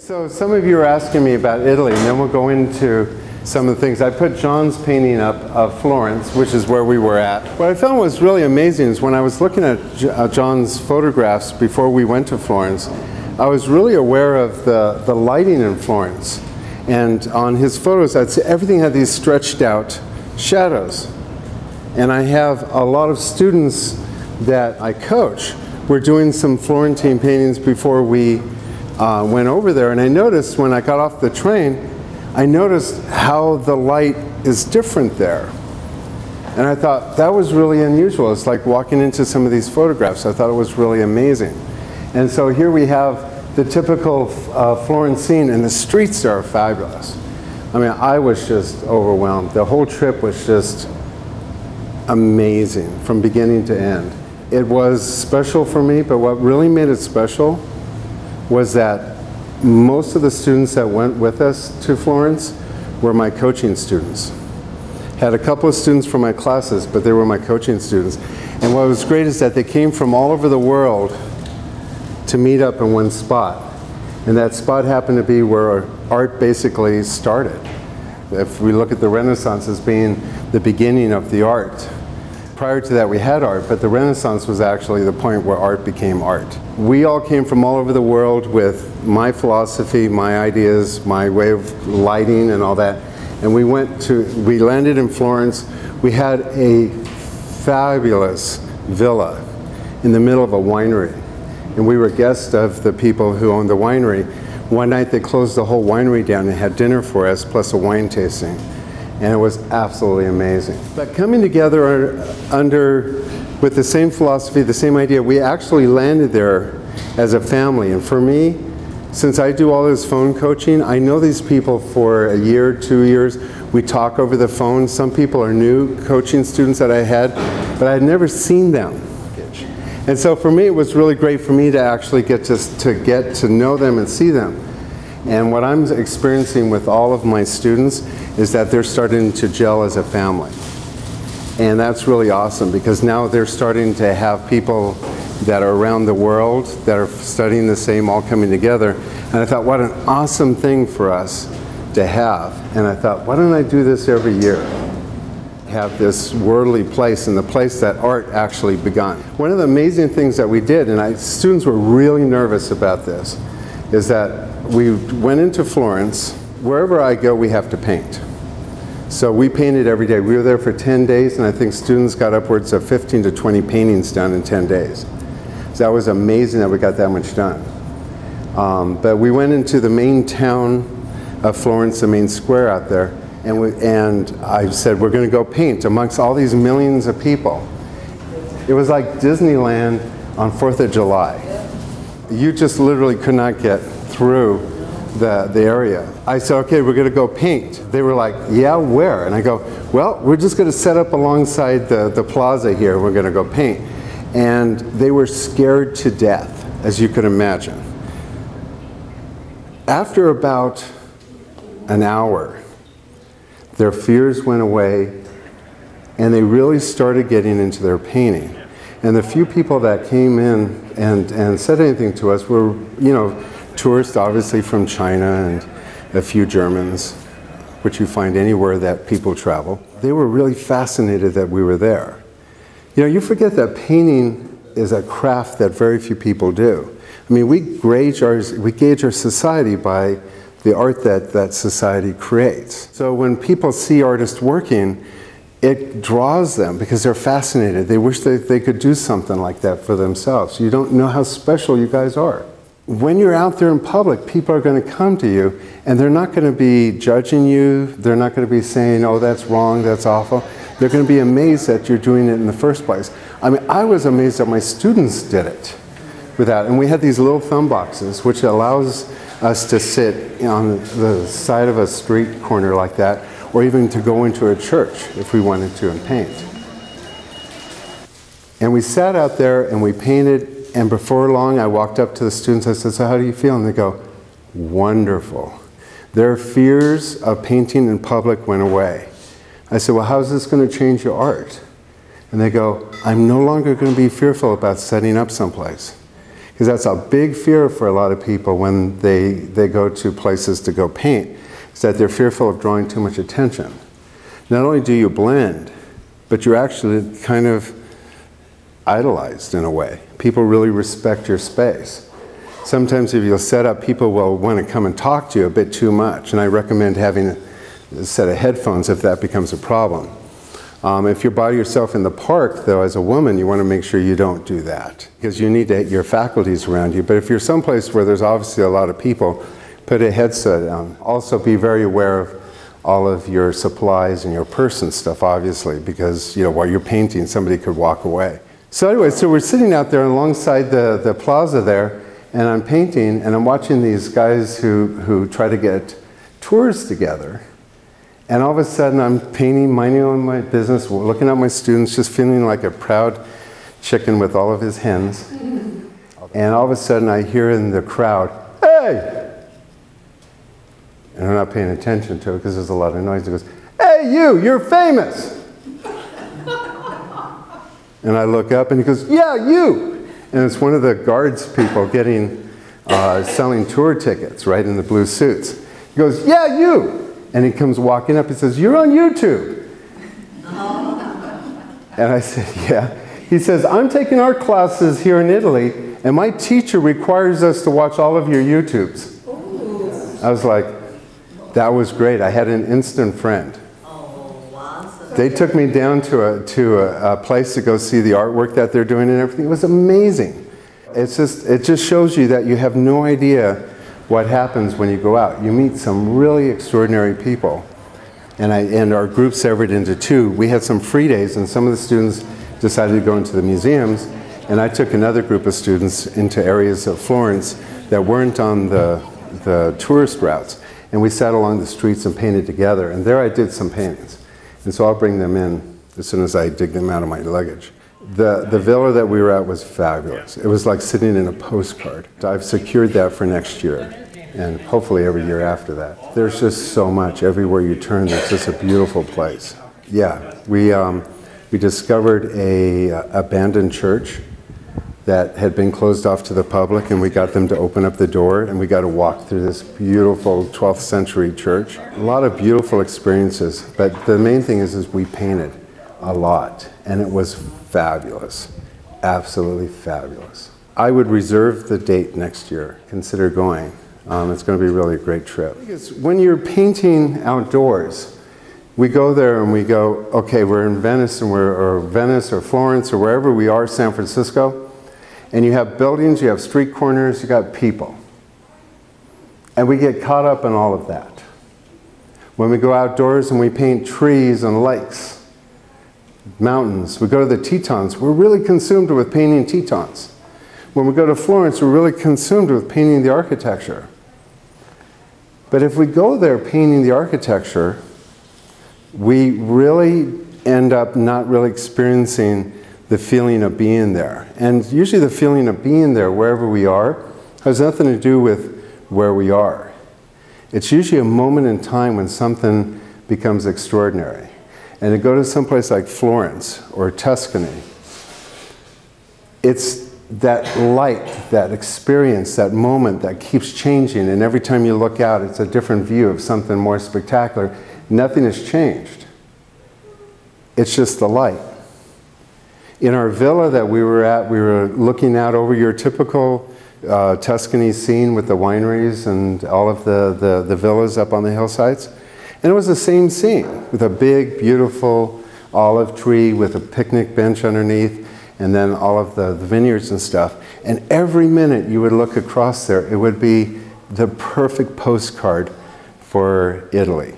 So some of you are asking me about Italy, and then we'll go into some of the things. I put John's painting up of Florence, which is where we were at. What I found was really amazing is when I was looking at John's photographs before we went to Florence, I was really aware of the lighting in Florence. And on his photos, I'd say everything had these stretched out shadows. And I have a lot of students that I coach. We're doing some Florentine paintings before we went over there, and I noticed when I got off the train, I noticed how the light is different there. And I thought that was really unusual. It's like walking into some of these photographs. I thought it was really amazing. And so here we have the typical Florence scene, and the streets are fabulous. I mean, I was just overwhelmed. The whole trip was just amazing from beginning to end. It was special for me, but what really made it special was that most of the students that went with us to Florence were my coaching students. Had a couple of students from my classes, but they were my coaching students. And what was great is that they came from all over the world to meet up in one spot. And that spot happened to be where art basically started. If we look at the Renaissance as being the beginning of the art, prior to that we had art, but the Renaissance was actually the point where art became art. We all came from all over the world with my my ideas, my way of lighting and all that. And we landed in Florence. We had a fabulous villa in the middle of a winery. And we were guests of the people who owned the winery. One night they closed the whole winery down and had dinner for us, plus a wine tasting. And it was absolutely amazing. But coming together with the same philosophy, the same idea, we actually landed there as a family. And for me, since I do all this phone coaching, I know these people for a year, 2 years. We talk over the phone. Some people are new coaching students that I had, but I had never seen them. And so for me, it was really great for me to actually get to know them and see them. And what I'm experiencing with all of my students is that they're starting to gel as a family. And that's really awesome, because now they're starting to have people that are around the world that are studying the same, all coming together. And I thought, what an awesome thing for us to have. And I thought, why don't I do this every year? Have this worldly place, and the place that art actually begun. One of the amazing things that we did, and students were really nervous about this, is that we went into Florence. Wherever I go, we have to paint. So we painted every day. We were there for 10 days, and I think students got upwards of 15 to 20 paintings done in 10 days. So that was amazing that we got that much done. But we went into the main town of Florence, the main square out there, and I said, we're going to go paint amongst all these millions of people. It was like Disneyland on 4th of July. You just literally could not get through the area. I said, okay, we're going to go paint. They were like, yeah, where? And I go, well, we're just going to set up alongside the plaza here. We're going to go paint. And they were scared to death, as you could imagine. After about an hour, their fears went away, and they really started getting into their painting. And the few people that came in and said anything to us were, you know, tourists obviously from China and a few Germans, which you find anywhere that people travel. They were really fascinated that we were there. You know, you forget that painting is a craft that very few people do. I mean, we gauge our society by the art that society creates. So when people see artists working, it draws them because they're fascinated. They wish they could do something like that for themselves. You don't know how special you guys are. When you're out there in public, people are going to come to you, and they're not going to be judging you. They're not going to be saying, oh, that's wrong, that's awful. They're going to be amazed that you're doing it in the first place. I mean, I was amazed that my students did it without. And we had these little thumb boxes, which allows us to sit on the side of a street corner like that, or even to go into a church if we wanted to and paint. And we sat out there and we painted, and before long I walked up to the students. I said, so how do you feel? And they go, wonderful. Their fears of painting in public went away. I said, well, how is this going to change your art? And they go, I'm no longer going to be fearful about setting up someplace. Because that's a big fear for a lot of people when they go to places to go paint, is that they're fearful of drawing too much attention. Not only do you blend, but you're actually kind of idolized in a way. People really respect your space. Sometimes if you'll set up, people will want to come and talk to you a bit too much, and I recommend having a set of headphones if that becomes a problem. If you're by yourself in the park, though, as a woman, you want to make sure you don't do that, because you need to, your faculties around you. But if you're someplace where there's obviously a lot of people, put a headset on. Also be very aware of all of your supplies and your purse and stuff, obviously, because while you're painting, somebody could walk away. So anyway, so we're sitting out there alongside the plaza there, and I'm painting, and I'm watching these guys who try to get tours together. And all of a sudden, I'm painting, minding on my business, looking at my students, just feeling like a proud chicken with all of his hens. And all of a sudden, I hear in the crowd, "Hey!" And I'm not paying attention to it because there's a lot of noise. It goes, "Hey, you're famous!" And I look up, and he goes, "Yeah, you!" And it's one of the guards people selling tour tickets, right, in the blue suits. He goes, "Yeah, you!" And he comes walking up, he says, "You're on YouTube." And I said, "Yeah." He says, "I'm taking art classes here in Italy, and my teacher requires us to watch all of your YouTubes." I was like, that was great. I had an instant friend. They took me down to a place to go see the artwork that they're doing and everything. It was amazing. It just shows you that you have no idea what happens when you go out. You meet some really extraordinary people. And our group severed into two. We had some free days, and some of the students decided to go into the museums, and I took another group of students into areas of Florence that weren't on the tourist routes. And we sat along the streets and painted together, and there I did some paintings. And so I'll bring them in as soon as I dig them out of my luggage. The villa that we were at was fabulous. It was like sitting in a postcard. I've secured that for next year, and hopefully every year after that. There's just so much. Everywhere you turn, it's just a beautiful place. Yeah, we discovered a abandoned church that had been closed off to the public, and we got them to open up the door, and we got to walk through this beautiful 12th century church. A lot of beautiful experiences, but the main thing is we painted a lot, and it was fabulous, absolutely fabulous. I would reserve the date next year, consider going. It's going to be really a great trip. Because when you're painting outdoors, we go there and we go, okay, we're in Venice, or Venice or Florence or wherever we are, San Francisco, and you have buildings, you have street corners, you got people. And we get caught up in all of that. When we go outdoors and we paint trees and lakes, mountains, we go to the Tetons, we're really consumed with painting Tetons. When we go to Florence, we're really consumed with painting the architecture. But if we go there painting the architecture, we really end up not really experiencing the feeling of being there. And usually the feeling of being there, wherever we are, has nothing to do with where we are. It's usually a moment in time when something becomes extraordinary. And to go to someplace like Florence or Tuscany, it's that light, that experience, that moment that keeps changing, and every time you look out, it's a different view of something more spectacular. Nothing has changed. It's just the light. In our villa that we were at, we were looking out over your typical Tuscany scene with the wineries and all of the villas up on the hillsides. And it was the same scene with a big, beautiful olive tree with a picnic bench underneath, and then all of the vineyards and stuff. And every minute you would look across there, it would be the perfect postcard for Italy.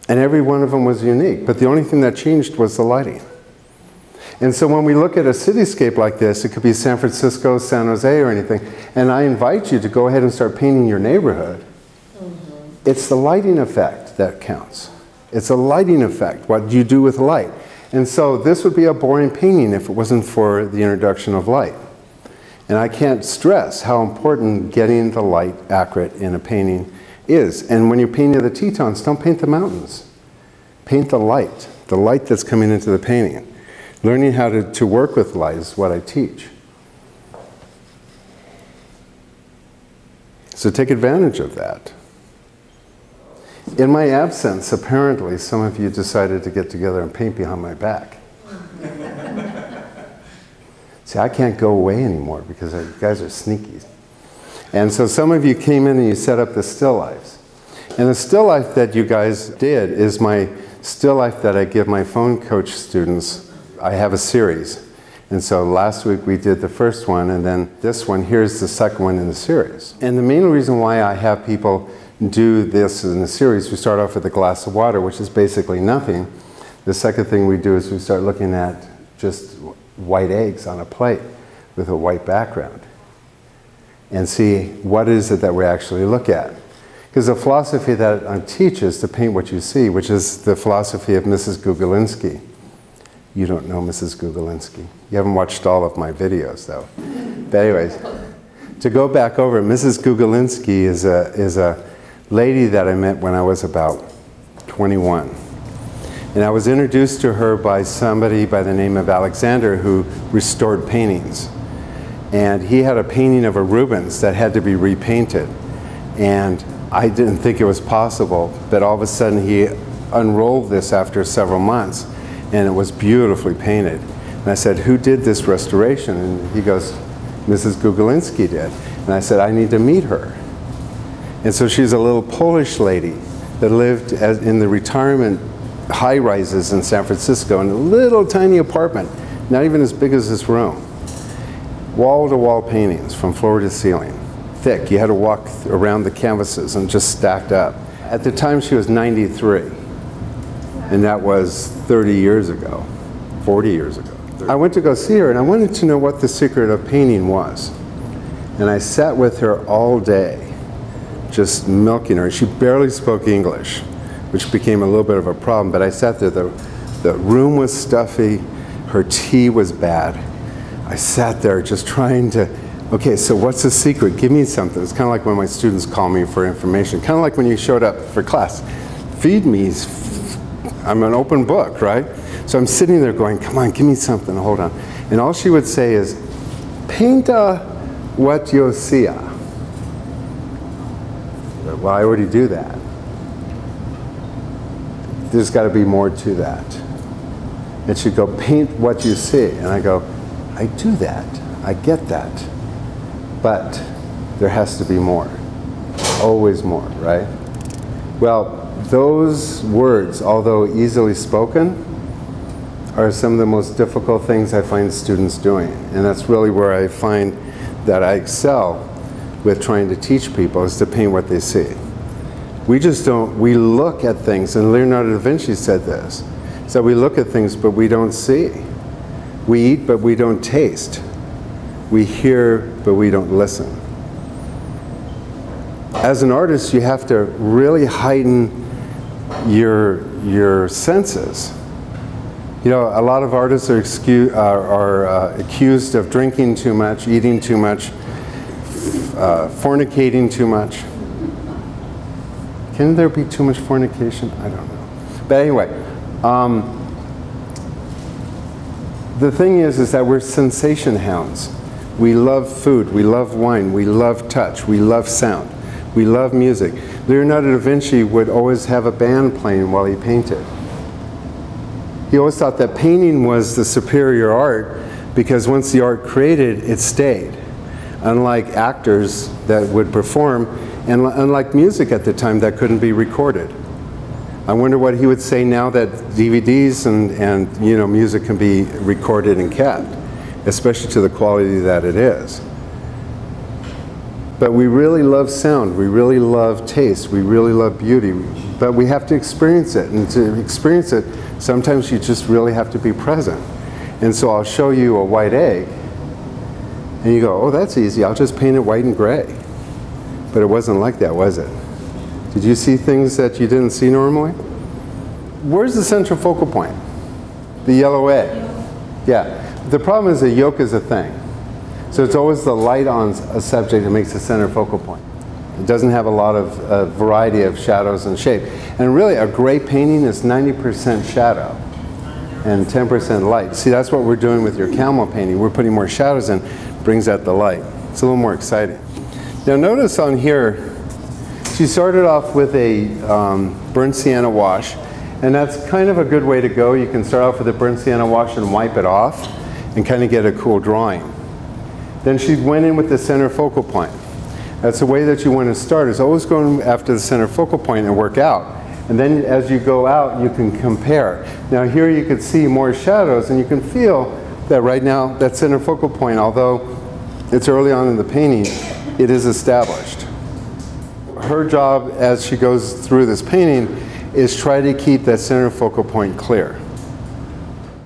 And every one of them was unique, but the only thing that changed was the lighting. And so when we look at a cityscape like this, it could be San Francisco, San Jose, or anything, and I invite you to go ahead and start painting your neighborhood. It's the lighting effect that counts. It's a lighting effect, what you do with light. And so this would be a boring painting if it wasn't for the introduction of light. And I can't stress how important getting the light accurate in a painting is. And when you're painting the Tetons, don't paint the mountains. Paint the light that's coming into the painting. Learning how to work with light is what I teach. So take advantage of that. In my absence, apparently, some of you decided to get together and paint behind my back. See, I can't go away anymore because you guys are sneaky. And so some of you came in and you set up the still lifes. And the still life that you guys did is my still life that I give my phone coach students. I have a series. And so last week we did the first one, and then this one, here's the second one in the series. And the main reason why I have people do this in the series, we start off with a glass of water, which is basically nothing. The second thing we do is we start looking at just white eggs on a plate with a white background and see what is it that we actually look at. Because the philosophy that I teach is to paint what you see, which is the philosophy of Mrs. Gugulinski. You don't know Mrs. Gugulinski. You haven't watched all of my videos, though. But anyways, to go back over, Mrs. Gugulinski is a lady that I met when I was about 21. And I was introduced to her by somebody by the name of Alexander who restored paintings. And he had a painting of a Rubens that had to be repainted. And I didn't think it was possible, but all of a sudden he unrolled this after several months, and it was beautifully painted. And I said, who did this restoration? And he goes, Mrs. Gugulinski did. And I said, I need to meet her. And so she's a little Polish lady that lived in the retirement high-rises in San Francisco in a little tiny apartment, not even as big as this room. Wall-to-wall paintings from floor to ceiling, thick. You had to walk around the canvases and just stacked up. At the time she was 93, and that was 30 years ago, 40 years ago. I went to go see her and I wanted to know what the secret of painting was. And I sat with her all day, just milking her. She barely spoke English, which became a little bit of a problem, but I sat there, the room was stuffy, her tea was bad. I sat there just trying to, okay, so what's the secret? Give me something. It's kind of like when my students call me for information, kind of like when you showed up for class. Feed me, I'm an open book, right? So I'm sitting there going, come on, give me something, hold on. And all she would say is, painta what you see. Well, I already do that. There's got to be more to that. And she'd go, paint what you see. And I go, I do that. I get that. But there has to be more. Always more, right? Well, those words, although easily spoken, are some of the most difficult things I find students doing. And that's really where I find that I excel with trying to teach people, is to paint what they see. We just don't, we look at things, and Leonardo da Vinci said this. So we look at things, but we don't see. We eat, but we don't taste. We hear, but we don't listen. As an artist, you have to really heighten your senses. You know, a lot of artists are accused of drinking too much, eating too much, fornicating too much. Can there be too much fornication? I don't know. But anyway, the thing is that we're sensation hounds. We love food, we love wine, we love touch, we love sound, we love music. Leonardo da Vinci would always have a band playing while he painted. He always thought that painting was the superior art because once the art created, it stayed. Unlike actors that would perform, and unlike music at the time that couldn't be recorded. I wonder what he would say now that DVDs and you know, music can be recorded and kept, especially to the quality that it is. But we really love sound, we really love taste, we really love beauty, but we have to experience it, and to experience it, sometimes you just really have to be present. And so I'll show you a white egg, and you go, oh, that's easy, I'll just paint it white and gray. But it wasn't like that, was it? Did you see things that you didn't see normally? Where's the central focal point? The yellow egg. Yeah. The problem is the yolk is a thing. So it's always the light on a subject that makes the center focal point. It doesn't have a lot of variety of shadows and shape. And really, a gray painting is 90% shadow and 10% light. See, that's what we're doing with your camel painting. We're putting more shadows in, brings out the light. It's a little more exciting. Now notice on here, she started off with a burnt sienna wash, and that's kind of a good way to go. You can start off with a burnt sienna wash and wipe it off and kind of get a cool drawing. Then she went in with the center focal point. That's the way that you want to start, is always going after the center focal point and work out. And then as you go out, you can compare. Now here you can see more shadows, and you can feel that right now, that center focal point, although it's early on in the painting, it is established. Her job as she goes through this painting is try to keep that center focal point clear.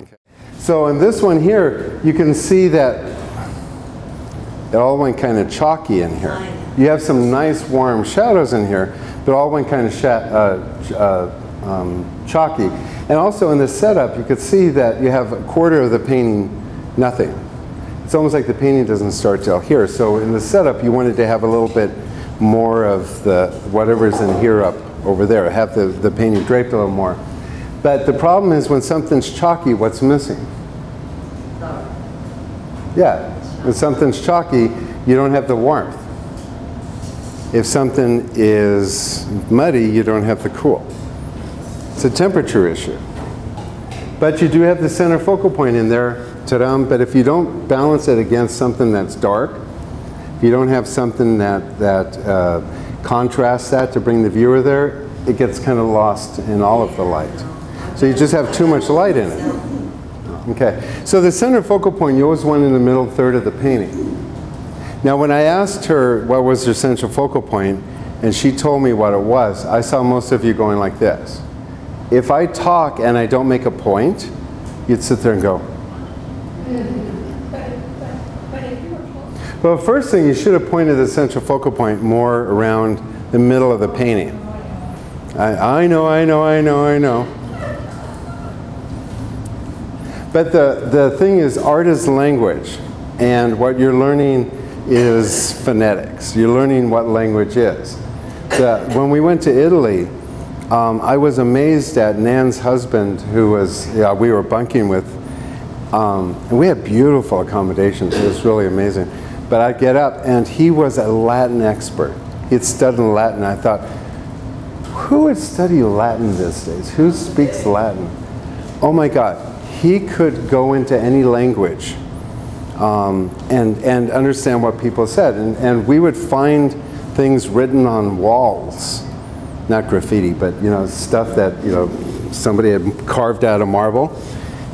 Okay. So in this one here, you can see that it all went kind of chalky in here. You have some nice warm shadows in here, but all went kind of chalky. And also in the setup, you could see that you have a quarter of the painting nothing. It's almost like the painting doesn't start till here. So in the setup, you wanted to have a little bit more of the whatever's in here up over there, have the painting draped a little more. But the problem is when something's chalky, what's missing? Yeah, when something's chalky, you don't have the warmth. If something is muddy, you don't have the cool. It's a temperature issue. But you do have the center focal point in there, but if you don't balance it against something that's dark, if you don't have something that contrasts that to bring the viewer there, it gets kind of lost in all of the light. So you just have too much light in it. Okay, so the center focal point, you always want in the middle third of the painting. Now when I asked her what was her central focal point, and she told me what it was, I saw most of you going like this. If I talk and I don't make a point, you'd sit there and go. Well, first thing, you should have pointed the central focal point more around the middle of the painting. I know. But the thing is, art is language, and what you're learning is phonetics. You're learning what language is. When we went to Italy, I was amazed at Nan's husband, who was, we were bunking with, and we had beautiful accommodations. It was really amazing. But I'd get up, and he was a Latin expert. He had studied Latin. I thought, who would study Latin these days? Who speaks Latin? Oh my God, he could go into any language and understand what people said. And we would find things written on walls, not graffiti, but stuff that somebody had carved out of marble.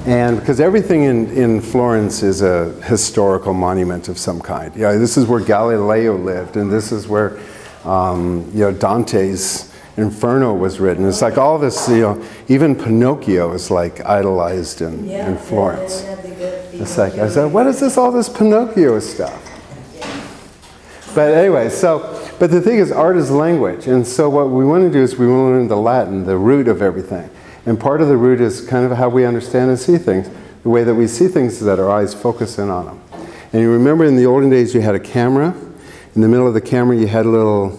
And because everything in Florence is a historical monument of some kind. This is where Galileo lived, and this is where Dante's Inferno was written. It's like all this, even Pinocchio is like idolized in Florence. It's like, I said, what is this, all this Pinocchio stuff? But anyway, but the thing is, art is language. And so what we want to do is we want to learn the Latin, the root of everything. And part of the root is kind of how we understand and see things. The way that we see things is that our eyes focus in on them. And you remember in the olden days you had a camera. In the middle of the camera you had a little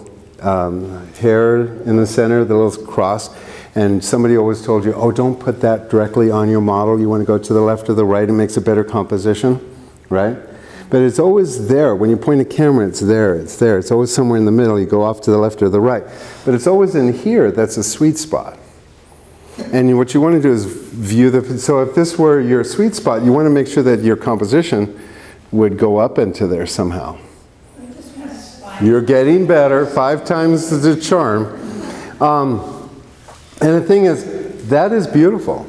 hair in the center, the little cross. And somebody always told you, oh, don't put that directly on your model. You want to go to the left or the right. It makes a better composition, right? But it's always there. When you point a camera, it's there, it's there. It's always somewhere in the middle. You go off to the left or the right. But it's always in here that's a sweet spot. And what you want to do is view so if this were your sweet spot, you want to make sure that your composition would go up into there somehow. You're getting better, 5 times the charm. And the thing is, that is beautiful.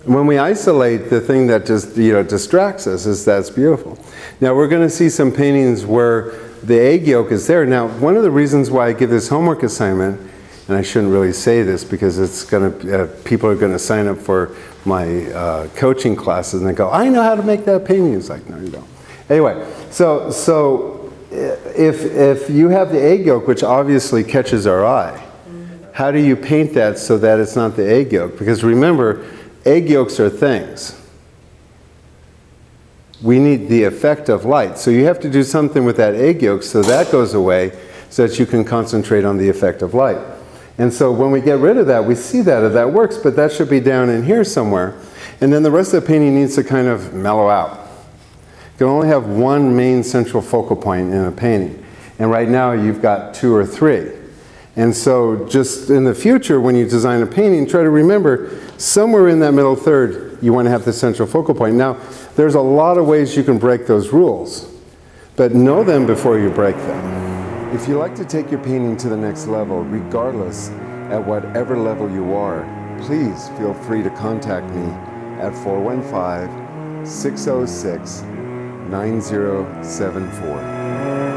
When we isolate the thing that just distracts us, that's beautiful. Now we're going to see some paintings where the egg yolk is there. Now one of the reasons why I give this homework assignment, and I shouldn't really say this because it's going to people are going to sign up for my coaching classes and they go, I know how to make that painting. It's like, no, you don't. Anyway, so if you have the egg yolk, which obviously catches our eye, how do you paint that so that it's not the egg yolk? Because remember, egg yolks are things. We need the effect of light. So you have to do something with that egg yolk so that goes away so that you can concentrate on the effect of light. And so when we get rid of that, we see that works, but that should be down in here somewhere. And then the rest of the painting needs to kind of mellow out. You can only have one main central focal point in a painting. And right now you've got 2 or 3. And so just in the future, when you design a painting, try to remember somewhere in that middle third, you want to have the central focal point. Now, there's a lot of ways you can break those rules, but know them before you break them. If you like to take your painting to the next level, regardless at whatever level you are, please feel free to contact me at 415-606-9074.